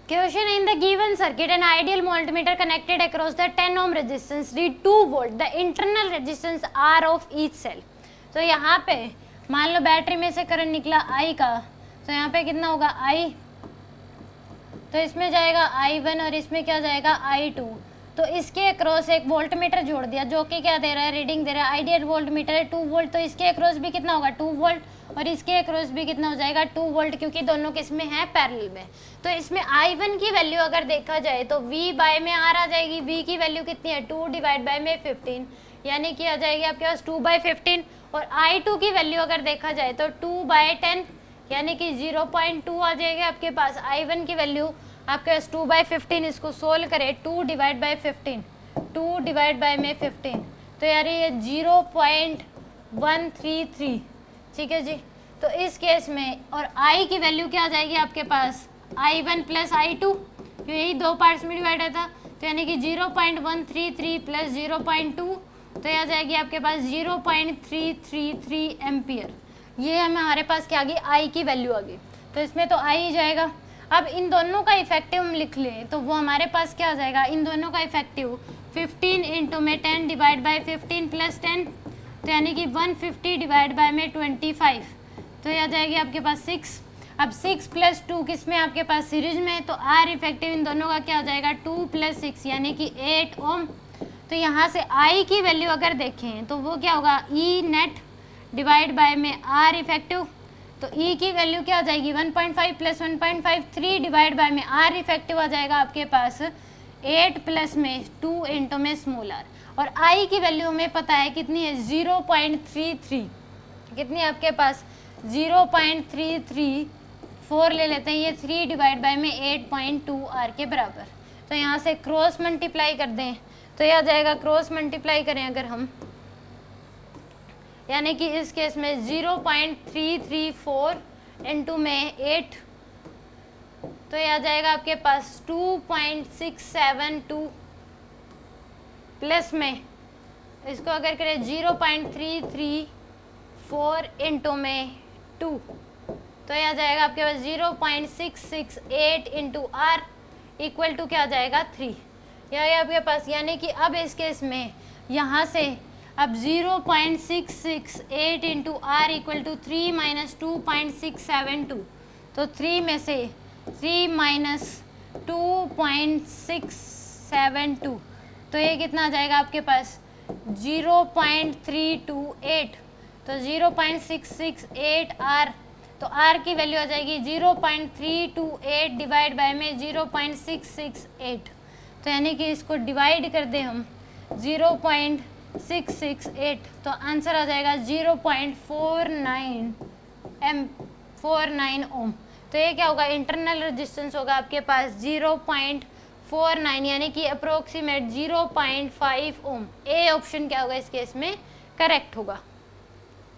Question: in the given circuit, an ideal voltmeter connected across the 10 ohm resistance read 2 volt. The internal resistance R of each cell. तो यहाँ पे मान लो battery में से current निकला I का, तो यहाँ पे कितना होगा I, तो इसमें जाएगा I1 और इसमें क्या जाएगा I2। तो इसके अक्रॉस एक वोल्टमीटर जोड़ दिया जो कि क्या दे रहा है, रीडिंग दे रहा है। आइडियल वोल्टमीटर है 2 वोल्ट, तो इसके अक्रॉस भी कितना होगा 2 वोल्ट, और इसके अक्रॉस भी कितना हो जाएगा 2 वोल्ट, क्योंकि दोनों किसमें है पैरेलल में। तो इसमें I1 की वैल्यू अगर देखा जाए तो V बाय में R आ जाएगी। V की वैल्यू कितनी है 2 डिवाइड बाय में 15, यानी कि आ जाएगी आपके पास 2/15। और I2 की वैल्यू अगर देखा जाए तो 2/10, यानी कि 0.2 आ जाएगी आपके पास। I1 की वैल्यू आपके पास 2/15, इसको सोल्व करें 2 डिवाइड बाय 15, 2 डिवाइड बाय में 15, तो यार ये 0.133, ठीक है जी। तो इस केस में और I की वैल्यू क्या आ जाएगी आपके पास I1 प्लस I2, यही दो पार्ट्स में डिवाइड था, तो यानी कि 0.133 प्लस 0.2, तो यह आ जाएगी आपके पास 0.333 एम्पियर। ये हमारे पास क्या आ गई I की वैल्यू आ गई, तो इसमें तो I ही जाएगा। अब इन दोनों का इफेक्टिव हम लिख लें तो वो हमारे पास क्या आ जाएगा, इन दोनों का इफेक्टिव 15 इंटू में 10 डिवाइड बाय 15 प्लस 10, तो यानी कि 150 डिवाइड बाय में 25, तो यह आ जाएगी आपके पास 6। अब 6 प्लस 2 किस में आपके पास सीरीज में, तो R इफेक्टिव इन दोनों का क्या आ जाएगा 2 प्लस 6 यानी कि 8 ओम। तो यहाँ से I की वैल्यू अगर देखें तो वो क्या होगा E नेट डिवाइड बाय में R इफेक्टिव, तो E की वैल्यू क्या आ जाएगी 1.5 प्लस 1.5 3 डिवाइड बाय में R इफेक्टिव आ जाएगा आपके पास 8 प्लस में 2 इंटू में स्मॉल r। और I की वैल्यू हमें पता है कितनी है 0.33, कितनी है आपके पास 0.334 ले लेते हैं, ये 3 डिवाइड बाय में 8.2 r के बराबर। तो यहाँ से क्रॉस मल्टीप्लाई कर दें तो यह आ जाएगा, क्रॉस मल्टीप्लाई करें अगर हम, यानी कि इस केस में 0.334 इंटू में 8, तो यह आ जाएगा आपके पास 2.672 प्लस में इसको अगर करें 0.334 इंटू में 2, तो यह आ जाएगा आपके पास 0.668 इंटू आर इक्वल टू क्या आ जाएगा 3। यह आपके पास, यानी कि अब इस केस में यहाँ से अब 0.668 into r equal to 3 minus 2.672, तो 3 में से 3 माइनस 2.672, तो ये कितना आ जाएगा आपके पास 0.328, तो 0.668 आर, तो आर की वैल्यू आ जाएगी 0.328 डिवाइड बाय में 0.668, तो यानी कि इसको डिवाइड कर दें हम 0.668, तो आंसर आ जाएगा 0.49 ओम। तो ये क्या होगा, इंटरनल रेजिस्टेंस होगा आपके पास 0.49, यानी कि अप्रोक्सीमेट 0.5 ओम। ए ऑप्शन क्या होगा इस केस में करेक्ट होगा।